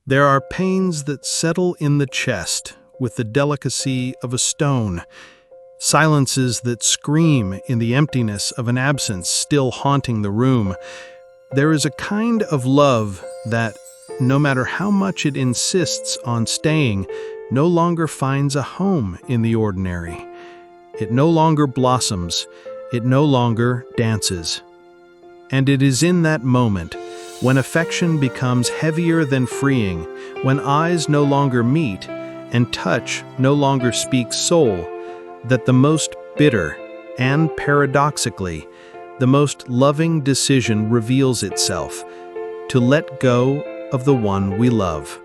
There are pains that settle in the chest with the delicacy of a stone, silences that scream in the emptiness of an absence still haunting the room. There is a kind of love that, no matter how much it insists on staying, no longer finds a home in the ordinary. It no longer blossoms, it no longer dances. And it is in that moment, when affection becomes heavier than freeing, when eyes no longer meet and touch no longer speaks soul, that the most bitter and, paradoxically, the most loving decision reveals itself: to let go of the one we love.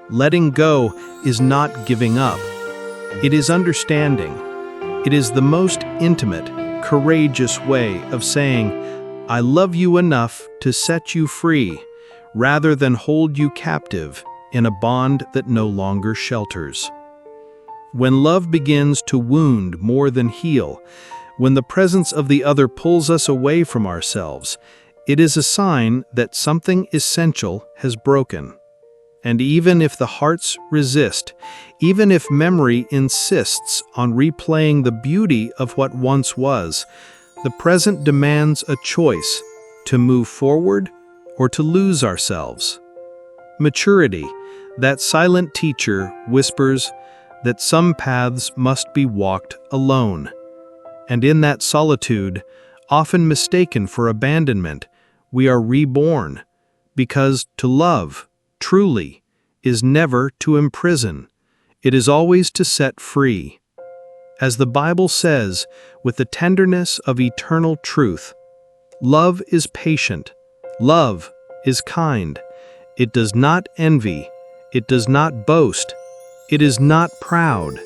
Letting go is not giving up. It is understanding. It is the most intimate, courageous way of saying, "I love you enough to set you free," rather than hold you captive in a bond that no longer shelters. When love begins to wound more than heal, when the presence of the other pulls us away from ourselves, it is a sign that something essential has broken. And even if the hearts resist, even if memory insists on replaying the beauty of what once was, the present demands a choice: to move forward or to lose ourselves. Maturity, that silent teacher, whispers that some paths must be walked alone. And in that solitude, often mistaken for abandonment, we are reborn, because to love, truly, is never to imprison. It is always to set free. As the Bible says, with the tenderness of eternal truth, love is patient, love is kind. It does not envy, it does not boast, it is not proud,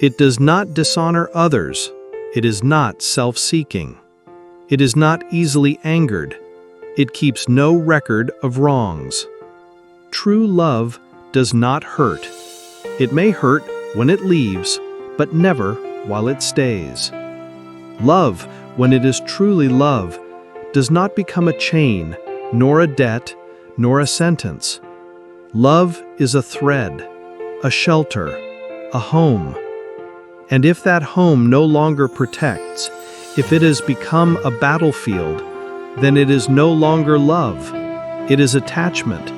it does not dishonor others, it is not self-seeking, it is not easily angered, it keeps no record of wrongs. True love does not hurt. It may hurt when it leaves, but never while it stays. Love, when it is truly love, does not become a chain, nor a debt, nor a sentence. Love is a thread, a shelter, a home. And if that home no longer protects, if it has become a battlefield, then it is no longer love. It is attachment.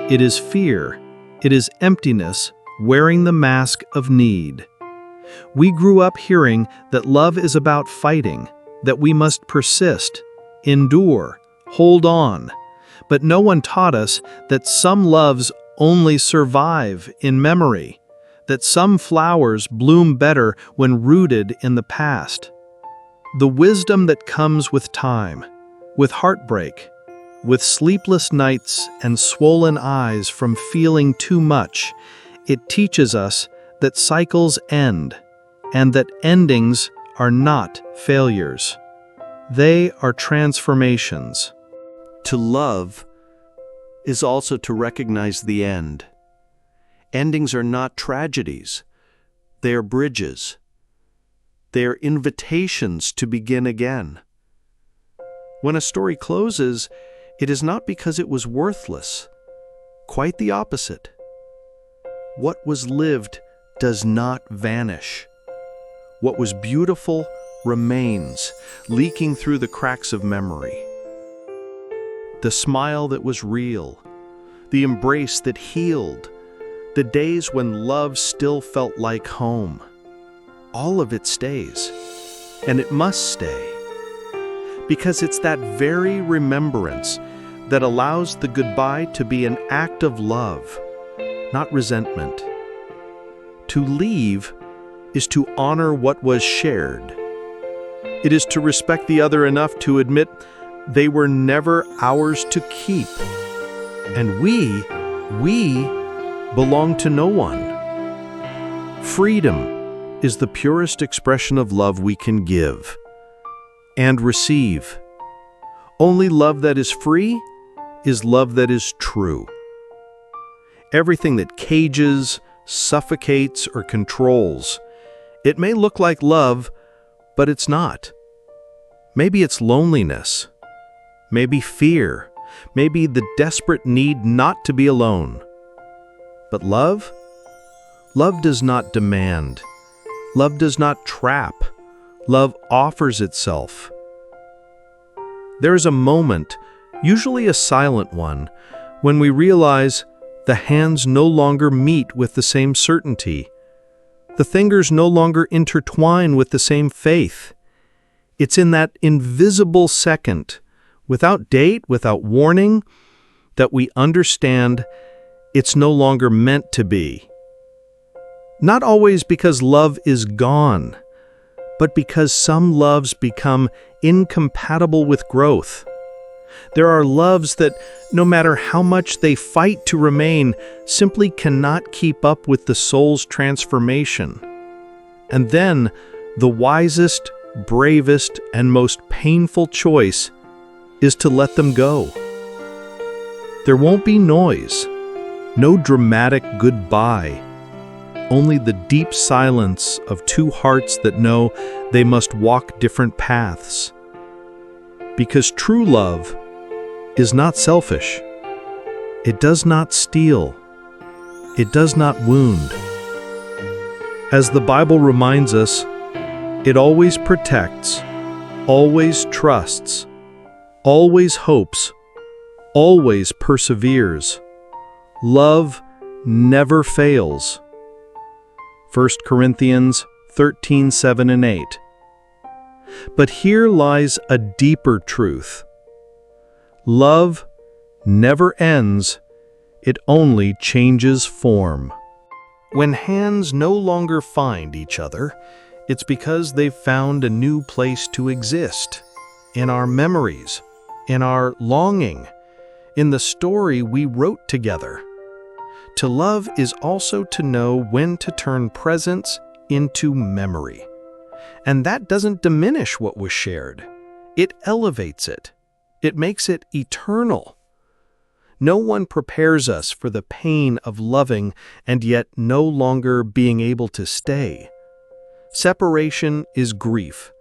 It is fear. It is emptiness wearing the mask of need. We grew up hearing that love is about fighting, that we must persist, endure, hold on. But no one taught us that some loves only survive in memory, that some flowers bloom better when rooted in the past. The wisdom that comes with time, with heartbreak, with sleepless nights and swollen eyes from feeling too much, it teaches us that cycles end, and that endings are not failures. They are transformations. To love is also to recognize the end. Endings are not tragedies. They are bridges. They are invitations to begin again. When a story closes, it is not because it was worthless. Quite the opposite. What was lived does not vanish. What was beautiful remains, leaking through the cracks of memory. The smile that was real, the embrace that healed, the days when love still felt like home. All of it stays, and it must stay. Because it's that very remembrance that allows the goodbye to be an act of love, not resentment. To leave is to honor what was shared. It is to respect the other enough to admit they were never ours to keep. And we belong to no one. Freedom is the purest expression of love we can give and receive. Only love that is free is love that is true. Everything that cages, suffocates, or controls, it may look like love, but it's not. Maybe it's loneliness, maybe fear, maybe the desperate need not to be alone. But love? Love does not demand. Love does not trap. Love offers itself. There is a moment, usually a silent one, when we realize the hands no longer meet with the same certainty. The fingers no longer intertwine with the same faith. It's in that invisible second, without date, without warning, that we understand it's no longer meant to be. Not always because love is gone, but because some loves become incompatible with growth. There are loves that, no matter how much they fight to remain, simply cannot keep up with the soul's transformation. And then, the wisest, bravest, and most painful choice is to let them go. There won't be noise, no dramatic goodbye, only the deep silence of two hearts that know they must walk different paths. Because true love is not selfish. It does not steal. It does not wound. As the Bible reminds us, it always protects, always trusts, always hopes, always perseveres. Love never fails. 1 Corinthians 13:7 and 8. But here lies a deeper truth. Love never ends, it only changes form. When hands no longer find each other, it's because they've found a new place to exist. In our memories, in our longing, in the story we wrote together. To love is also to know when to turn presence into memory. And that doesn't diminish what was shared. It elevates it. It makes it eternal. No one prepares us for the pain of loving and yet no longer being able to stay. Separation is grief,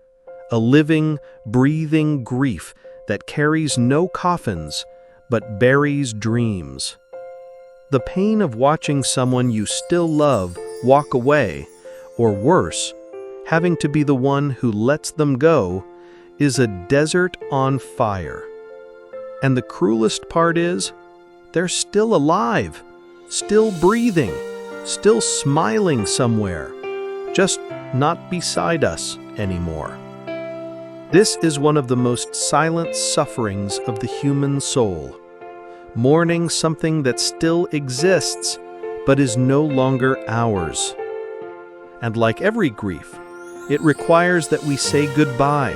a living, breathing grief that carries no coffins but buries dreams. The pain of watching someone you still love walk away, or worse, having to be the one who lets them go, is a desert on fire. And the cruelest part is, they're still alive, still breathing, still smiling somewhere, just not beside us anymore. This is one of the most silent sufferings of the human soul, mourning something that still exists, but is no longer ours. And like every grief, it requires that we say goodbye,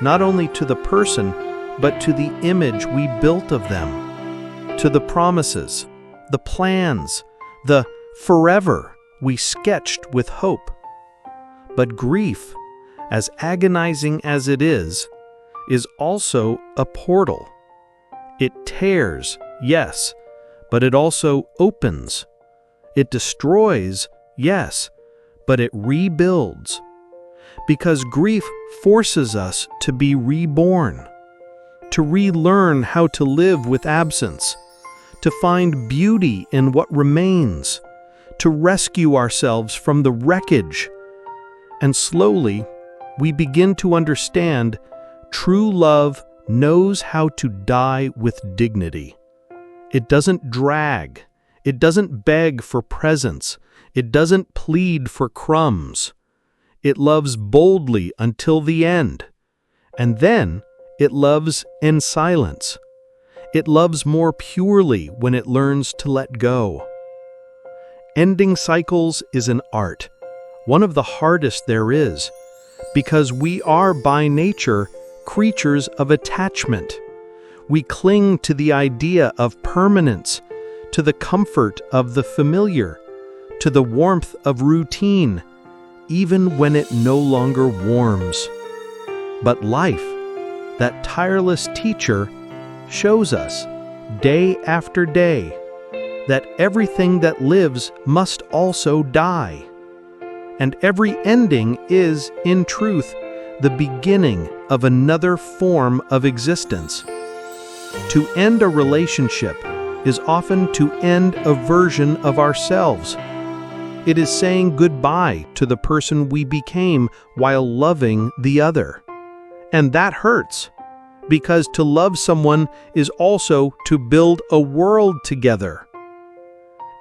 not only to the person, but to the image we built of them, to the promises, the plans, the forever we sketched with hope. But grief, as agonizing as it is also a portal. It tears, yes, but it also opens. It destroys, yes, but it rebuilds. Because grief forces us to be reborn, to relearn how to live with absence, to find beauty in what remains, to rescue ourselves from the wreckage. And slowly, we begin to understand true love knows how to die with dignity. It doesn't drag. It doesn't beg for presents. It doesn't plead for crumbs. It loves boldly until the end. And then it loves in silence. It loves more purely when it learns to let go. Ending cycles is an art, one of the hardest there is, because we are by nature creatures of attachment. We cling to the idea of permanence, to the comfort of the familiar, to the warmth of routine, even when it no longer warms. But life, that tireless teacher, shows us, day after day, that everything that lives must also die. And every ending is, in truth, the beginning of another form of existence. To end a relationship is often to end a version of ourselves. It is saying goodbye to the person we became while loving the other. And that hurts, because to love someone is also to build a world together.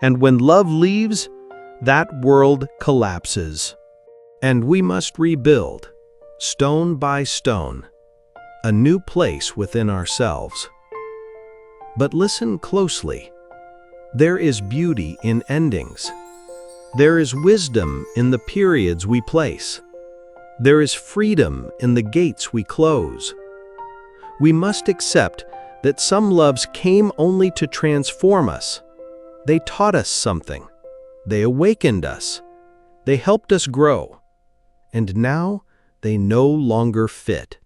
And when love leaves, that world collapses. And we must rebuild, stone by stone, a new place within ourselves. But listen closely. There is beauty in endings. There is wisdom in the periods we place. There is freedom in the gates we close. We must accept that some loves came only to transform us. They taught us something. They awakened us. They helped us grow. And now they no longer fit.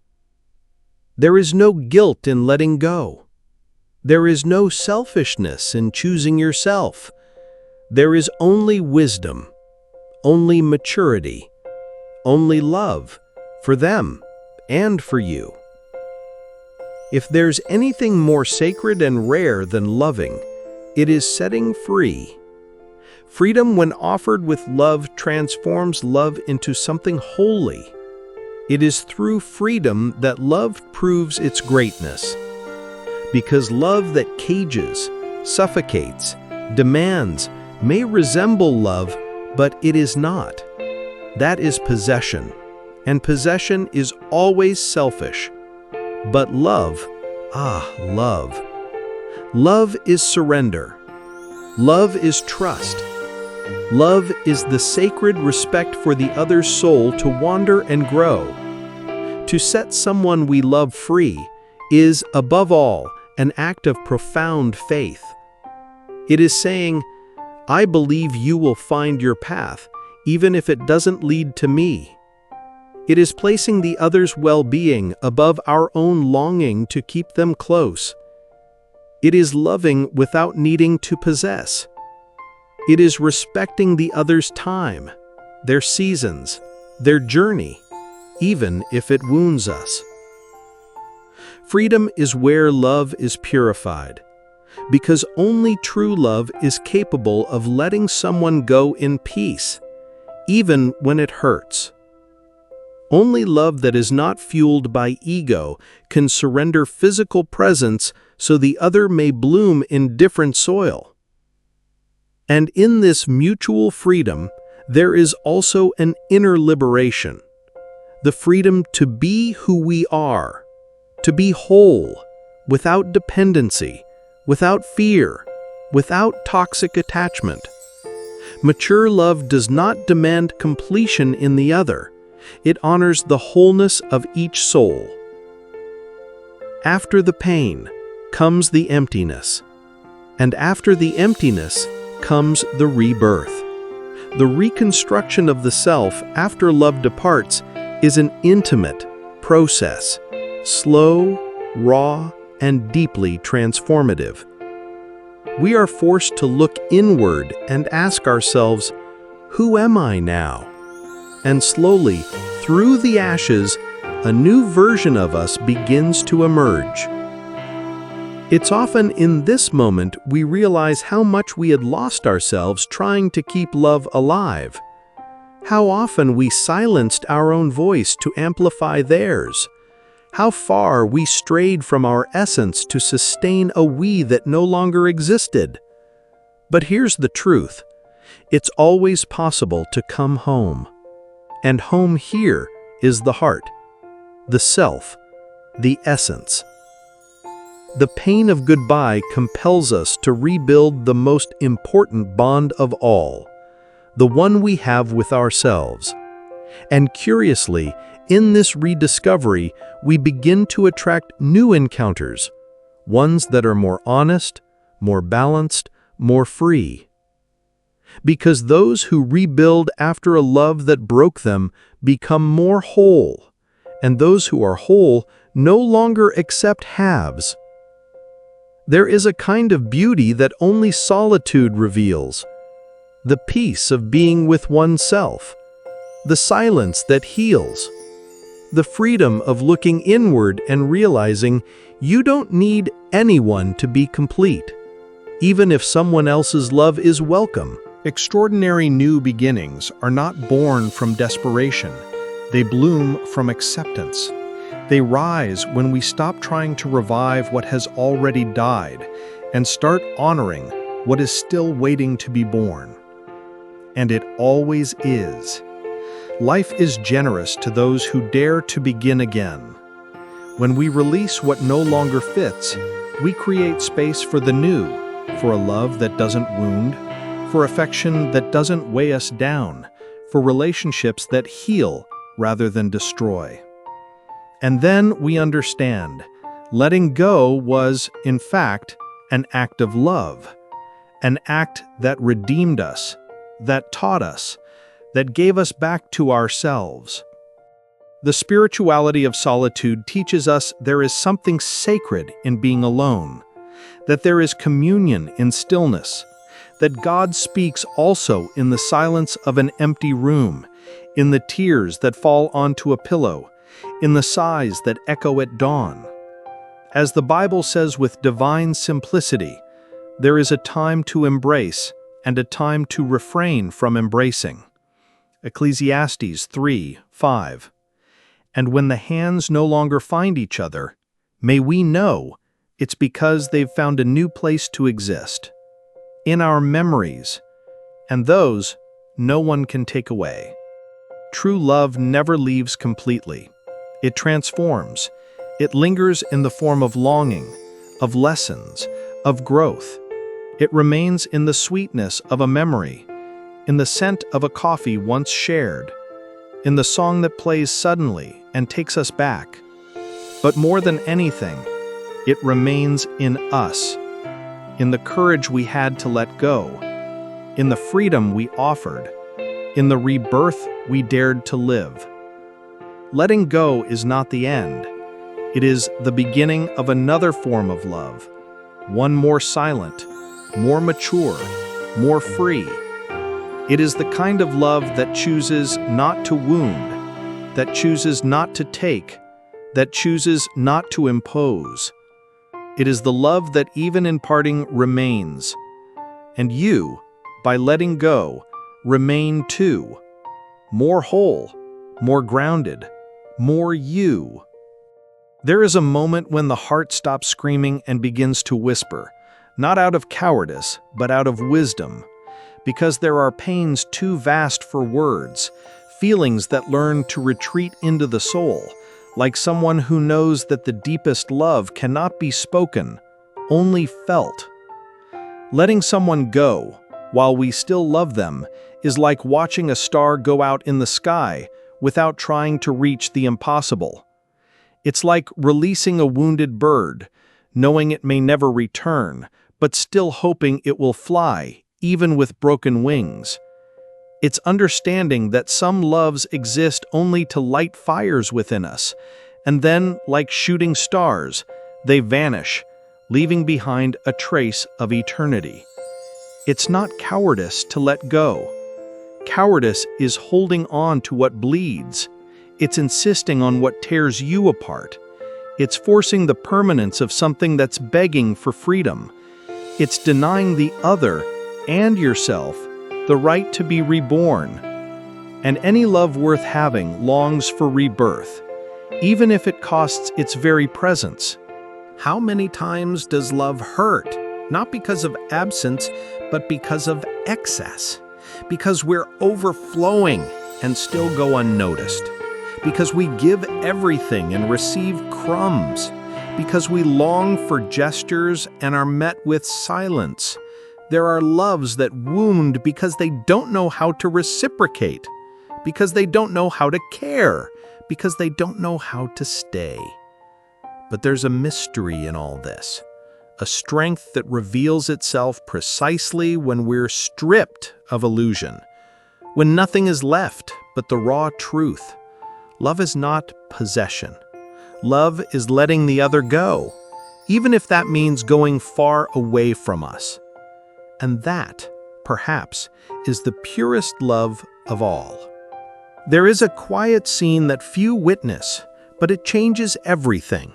There is no guilt in letting go. There is no selfishness in choosing yourself. There is only wisdom, only maturity, only love for them and for you. If there's anything more sacred and rare than loving, it is setting free. Freedom, when offered with love, transforms love into something holy. It is through freedom that love proves its greatness. Because love that cages, suffocates, demands, may resemble love, but it is not. That is possession, and possession is always selfish. But love, love. Love is surrender. Love is trust. Love is the sacred respect for the other's soul to wander and grow. To set someone we love free is, above all, an act of profound faith. It is saying, I believe you will find your path, even if it doesn't lead to me. It is placing the other's well-being above our own longing to keep them close. It is loving without needing to possess. It is respecting the other's time, their seasons, their journey, even if it wounds us. Freedom is where love is purified, because only true love is capable of letting someone go in peace, even when it hurts. Only love that is not fueled by ego can surrender physical presence so the other may bloom in different soil. And in this mutual freedom, there is also an inner liberation, the freedom to be who we are, to be whole, without dependency, without fear, without toxic attachment. Mature love does not demand completion in the other. It honors the wholeness of each soul. After the pain comes the emptiness, and after the emptiness comes the rebirth. The reconstruction of the self after love departs is an intimate process, slow, raw, and deeply transformative. We are forced to look inward and ask ourselves, who am I now? And slowly, through the ashes, a new version of us begins to emerge. It's often in this moment we realize how much we had lost ourselves trying to keep love alive. How often we silenced our own voice to amplify theirs. How far we strayed from our essence to sustain a we that no longer existed. But here's the truth. It's always possible to come home. And home here is the heart, the self, the essence. The pain of goodbye compels us to rebuild the most important bond of all, the one we have with ourselves. And curiously, in this rediscovery, we begin to attract new encounters, ones that are more honest, more balanced, more free. Because those who rebuild after a love that broke them become more whole, and those who are whole no longer accept halves. There is a kind of beauty that only solitude reveals, the peace of being with oneself, the silence that heals, the freedom of looking inward and realizing you don't need anyone to be complete. even if someone else's love is welcome. Extraordinary new beginnings are not born from desperation. They bloom from acceptance. They rise when we stop trying to revive what has already died and start honoring what is still waiting to be born. And it always is. Life is generous to those who dare to begin again. When we release what no longer fits, we create space for the new, for a love that doesn't wound, for affection that doesn't weigh us down, for relationships that heal rather than destroy. And then we understand, letting go was, in fact, an act of love, an act that redeemed us, that taught us, that gave us back to ourselves. The spirituality of solitude teaches us there is something sacred in being alone, that there is communion in stillness, that God speaks also in the silence of an empty room, in the tears that fall onto a pillow, in the sighs that echo at dawn. As the Bible says with divine simplicity, there is a time to embrace and a time to refrain from embracing. Ecclesiastes 3:5. And when the hands no longer find each other, may we know it's because they've found a new place to exist, in our memories, and those no one can take away. True love never leaves completely. It transforms. It lingers in the form of longing, of lessons, of growth. It remains in the sweetness of a memory, in the scent of a coffee once shared, in the song that plays suddenly and takes us back. But more than anything, it remains in us, in the courage we had to let go, in the freedom we offered, in the rebirth we dared to live. Letting go is not the end. It is the beginning of another form of love, one more silent, more mature, more free. It is the kind of love that chooses not to wound, that chooses not to take, that chooses not to impose. It is the love that even in parting remains. And you, by letting go, remain too. More whole, more grounded, more you. There is a moment when the heart stops screaming and begins to whisper, not out of cowardice, but out of wisdom. Because there are pains too vast for words, feelings that learn to retreat into the soul, like someone who knows that the deepest love cannot be spoken, only felt. Letting someone go, while we still love them, is like watching a star go out in the sky without trying to reach the impossible. It's like releasing a wounded bird, knowing it may never return, but still hoping it will fly, even with broken wings. It's understanding that some loves exist only to light fires within us, and then, like shooting stars, they vanish, leaving behind a trace of eternity. It's not cowardice to let go. Cowardice is holding on to what bleeds. It's insisting on what tears you apart. It's forcing the permanence of something that's begging for freedom. It's denying the other and yourself the right to be reborn. And any love worth having longs for rebirth, even if it costs its very presence. How many times does love hurt? Not because of absence, but because of excess. Because we're overflowing and still go unnoticed. Because we give everything and receive crumbs. Because we long for gestures and are met with silence. There are loves that wound because they don't know how to reciprocate. Because they don't know how to care. Because they don't know how to stay. But there's a mystery in all this. A strength that reveals itself precisely when we're stripped of illusion. When nothing is left but the raw truth. Love is not possession. Love is letting the other go, even if that means going far away from us. And that, perhaps, is the purest love of all. There is a quiet scene that few witness, but it changes everything.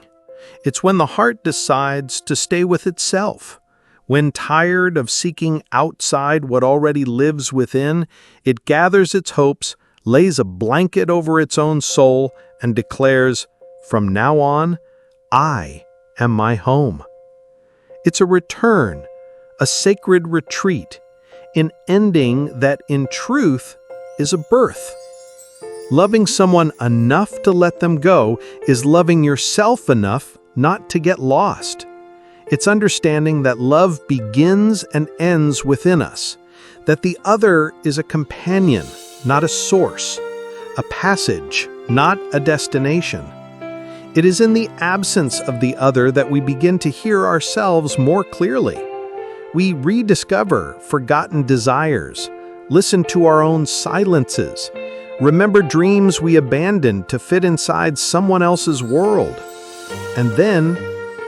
It's when the heart decides to stay with itself, When tired of seeking outside what already lives within, it gathers its hopes, lays a blanket over its own soul, and declares, "From now on, I am my home." It's a return, a sacred retreat, an ending that in truth is a birth. Loving someone enough to let them go is loving yourself enough not to get lost. It's understanding that love begins and ends within us, that the other is a companion, not a source, a passage, not a destination. It is in the absence of the other that we begin to hear ourselves more clearly. We rediscover forgotten desires, listen to our own silences, remember dreams we abandoned to fit inside someone else's world. And then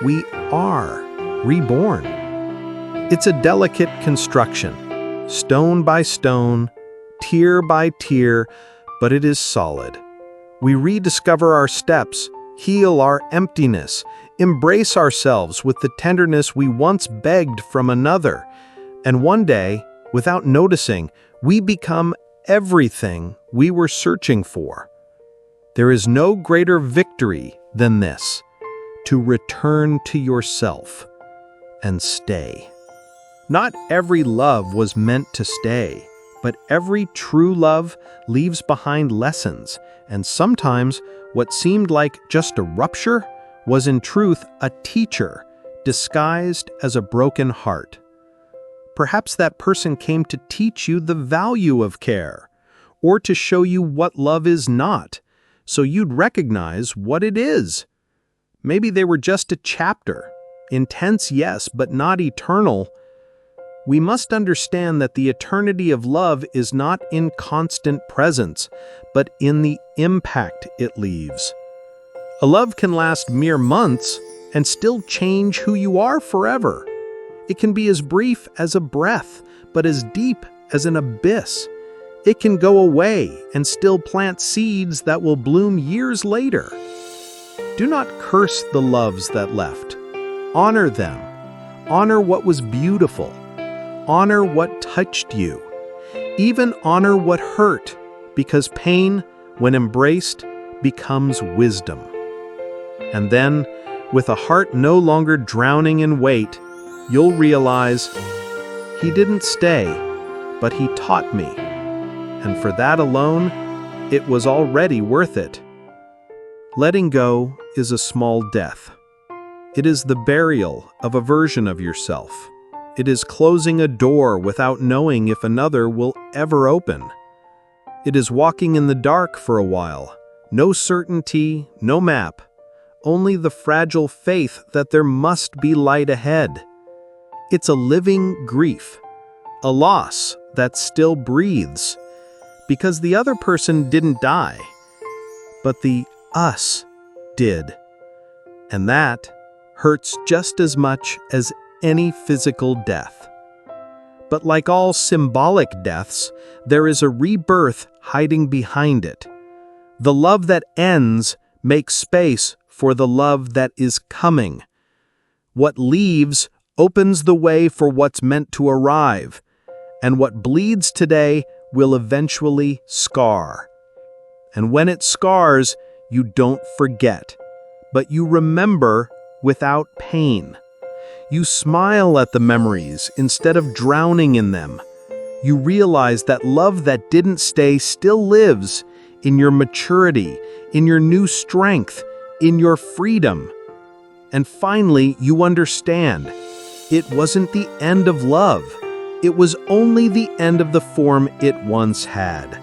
we are reborn. It's a delicate construction, stone by stone, tier by tier, but it is solid. We rediscover our steps, heal our emptiness, embrace ourselves with the tenderness we once begged from another, and one day, without noticing, we become everything we were searching for. There is no greater victory than this, to return to yourself and stay. Not every love was meant to stay, but every true love leaves behind lessons, and sometimes what seemed like just a rupture was in truth a teacher disguised as a broken heart. Perhaps that person came to teach you the value of care, or to show you what love is not, so you'd recognize what it is. Maybe they were just a chapter, intense, yes, but not eternal. We must understand that the eternity of love is not in constant presence, but in the impact it leaves. A love can last mere months and still change who you are forever. It can be as brief as a breath, but as deep as an abyss. It can go away and still plant seeds that will bloom years later. Do not curse the loves that left. Honor them. Honor what was beautiful. Honor what touched you. Even honor what hurt, because pain, when embraced, becomes wisdom. And then, with a heart no longer drowning in weight, you'll realize, he didn't stay, but he taught me. And for that alone, it was already worth it. Letting go is a small death. It is the burial of a version of yourself. It is closing a door without knowing if another will ever open. It is walking in the dark for a while. No certainty, no map. Only the fragile faith that there must be light ahead. It's a living grief. A loss that still breathes. Because the other person didn't die. But the us did. And that hurts just as much as any physical death. But like all symbolic deaths, there is a rebirth hiding behind it. The love that ends makes space for the love that is coming. What leaves opens the way for what's meant to arrive, and what bleeds today will eventually scar. And when it scars, you don't forget, but you remember without pain. You smile at the memories instead of drowning in them. You realize that love that didn't stay still lives in your maturity, in your new strength, in your freedom. And finally, you understand, it wasn't the end of love. It was only the end of the form it once had.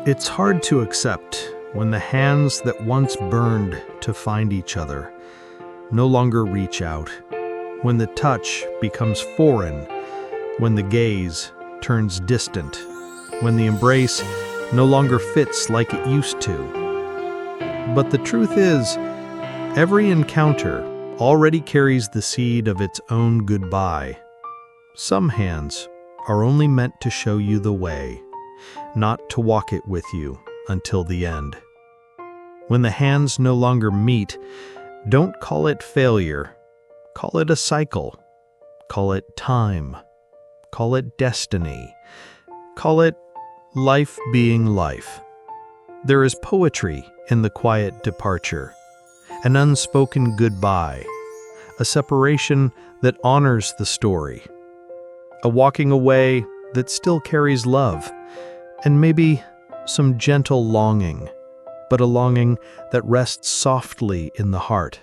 It's hard to accept when the hands that once burned to find each other no longer reach out, when the touch becomes foreign, when the gaze turns distant, when the embrace no longer fits like it used to. But the truth is, every encounter already carries the seed of its own goodbye. Some hands are only meant to show you the way, not to walk it with you until the end. When the hands no longer meet, don't call it failure. Call it a cycle. Call it time. Call it destiny. Call it life being life. There is poetry in the quiet departure, an unspoken goodbye, a separation that honors the story, a walking away that still carries love, and maybe some gentle longing, but a longing that rests softly in the heart,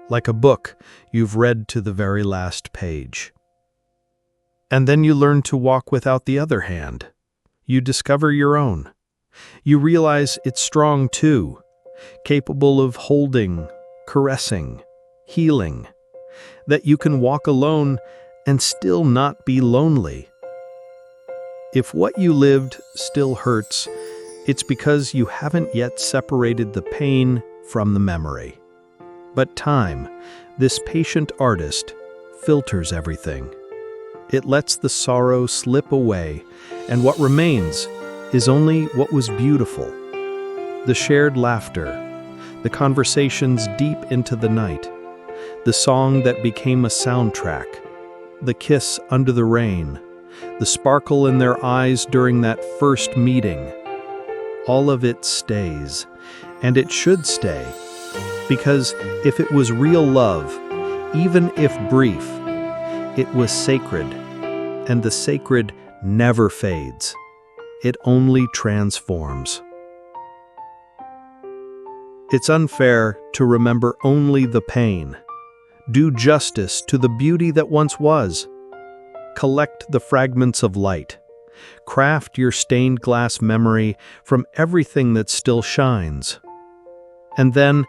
like a book you've read to the very last page. And then you learn to walk without the other hand. You discover your own. You realize it's strong too, capable of holding, caressing, healing, that you can walk alone and still not be lonely. If what you lived still hurts, it's because you haven't yet separated the pain from the memory. But time, this patient artist, filters everything. It lets the sorrow slip away, and what remains is only what was beautiful. The shared laughter, the conversations deep into the night, the song that became a soundtrack, the kiss under the rain, the sparkle in their eyes during that first meeting. All of it stays, and it should stay, because if it was real love, even if brief, it was sacred, and the sacred never fades. It only transforms. It's unfair to remember only the pain. Do justice to the beauty that once was. Collect the fragments of light. Craft your stained glass memory from everything that still shines. And then,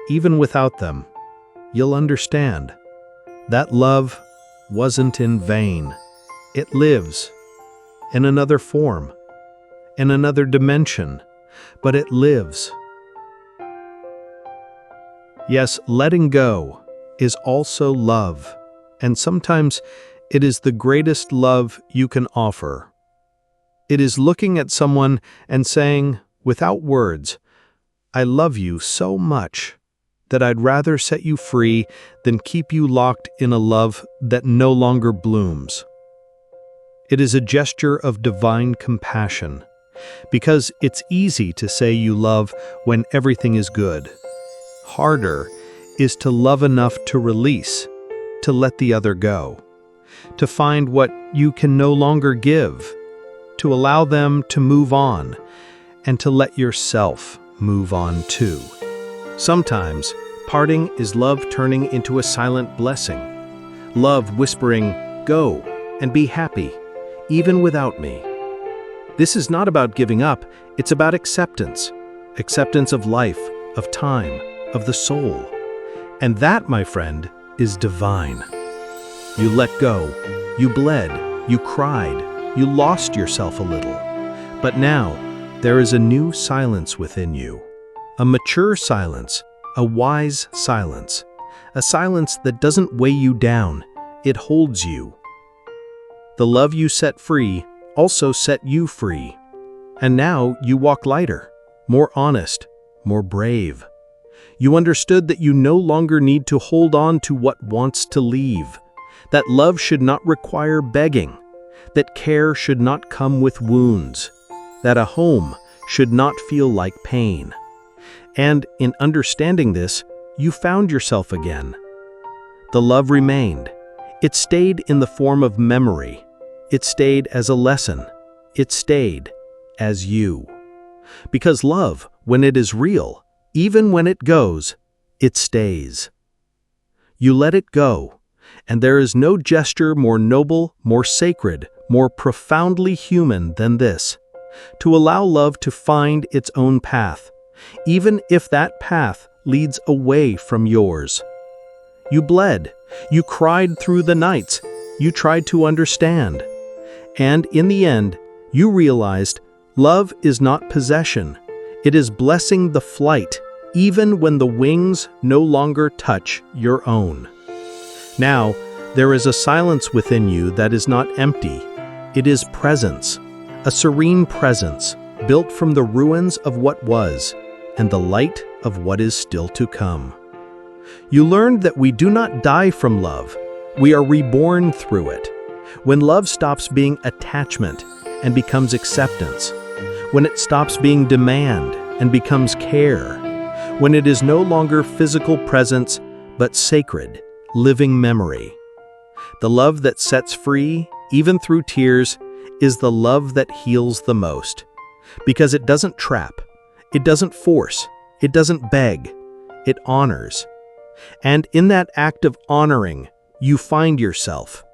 even without them, you'll understand that love wasn't in vain. It lives in another form, in another dimension, but it lives. Yes, letting go is also love, and sometimes it is the greatest love you can offer. It is looking at someone and saying, without words, "I love you so much that I'd rather set you free than keep you locked in a love that no longer blooms." It is a gesture of divine compassion, because it's easy to say you love when everything is good. Harder is to love enough to release, to let the other go, to find what you can no longer give, to allow them to move on, and to let yourself move on too. Sometimes, parting is love turning into a silent blessing. Love whispering, "Go and be happy, even without me." This is not about giving up, it's about acceptance. Acceptance of life, of time, of the soul. And that, my friend, is divine. You let go, you bled, you cried, you lost yourself a little. But now, there is a new silence within you. A mature silence, a wise silence. A silence that doesn't weigh you down, it holds you. The love you set free also set you free. And now you walk lighter, more honest, more brave. You understood that you no longer need to hold on to what wants to leave, that love should not require begging, that care should not come with wounds, that a home should not feel like pain. And in understanding this, you found yourself again. The love remained. It stayed in the form of memory. It stayed as a lesson. It stayed as you. Because love, when it is real, even when it goes, it stays. You let it go, and there is no gesture more noble, more sacred, more profoundly human than this: to allow love to find its own path, even if that path leads away from yours. You bled, you cried through the nights, you tried to understand. And in the end, you realized love is not possession. It is blessing the flight, even when the wings no longer touch your own. Now, there is a silence within you that is not empty. It is presence, a serene presence built from the ruins of what was and the light of what is still to come. You learned that we do not die from love, We are reborn through it. When love stops being attachment and becomes acceptance. When it stops being demand and becomes care. When it is no longer physical presence, but sacred, living memory. The love that sets free, even through tears, is the love that heals the most. Because it doesn't trap, it doesn't force, it doesn't beg, it honors. And in that act of honoring, you find yourself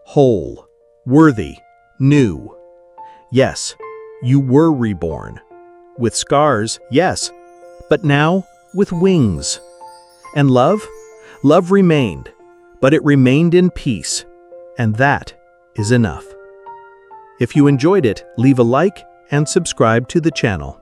whole, worthy, new. Yes, you were reborn. With scars, yes, but now with wings. And love? Love remained, but it remained in peace, and that is enough. If you enjoyed it, leave a like and subscribe to the channel.